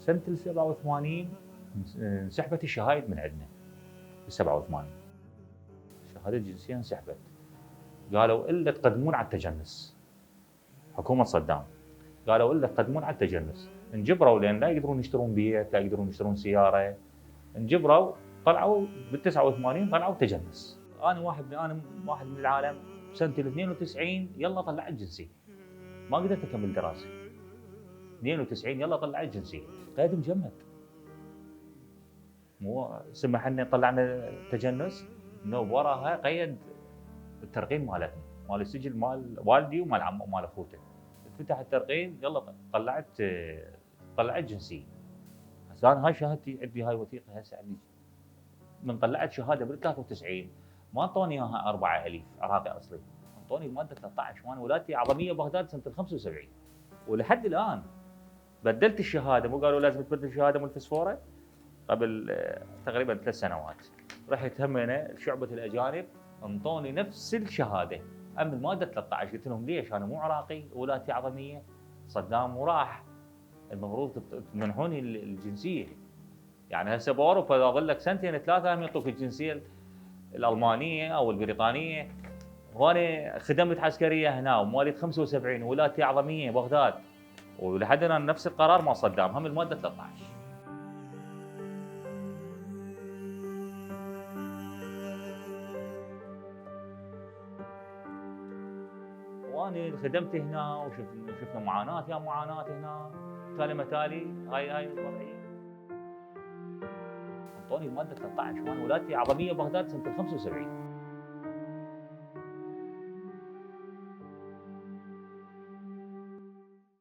سنه ال 87 انسحبت الشهايد من عندنا. ال 87 الشهاده الجنسيه انسحبت، قالوا الا تقدمون على التجنس. حكومه صدام قالوا الا تقدمون على التجنس، انجبروا لان لا يقدرون يشترون بيت، لا يقدرون يشترون سياره، انجبروا طلعوا بال 89 طلعوا تجنس. انا واحد من العالم سنه ال 92 يلا طلعت جنسيه، ما قدرت اكمل دراسه. 92 يلا طلعت جنسيه، قيد مجمد. مو سمح لنا طلعنا تجنس، انه وراها قيد الترقيم مالتنا، مال السجل مال والدي ومال عم ومال اخوته. فتح الترقيم يلا طلعت جنسيه. هسه انا هاي شهادتي عندي، هاي وثيقه هسه عندي. من طلعت شهاده بال 93 ما اعطوني اياها 4000 عراقي اصلي، اعطوني الماده 13 وانا ولادتي عظميه بغداد سنه ال 75. ولحد الان بدلت الشهاده، مو قالوا لازم تبدل الشهاده من الفسفوره قبل تقريبا 3 سنوات. رحت همينه شعبه الاجانب انطوني نفس الشهاده، اما الماده 13. قلت لهم ليش؟ انا مو عراقي، ولادتي عظميه، صدام وراح، المفروض تمنحوني الجنسيه. يعني هسه باوروبا اذا اظل لك سنتين ثلاثه هم يعطوك الجنسيه الالمانيه او البريطانيه. وانا خدمت عسكريه هنا ومواليد 75 وولادتي اعظميه بغداد، ولحد الان نفس القرار مال صدام هم الماده 13. وانا خدمت هنا وشفنا معاناه يا معاناه هنا، تالي متالي هاي الوضعيه. اعطوني الماده 13 وانا ولادتي عظميه بغداد سنه ال 75.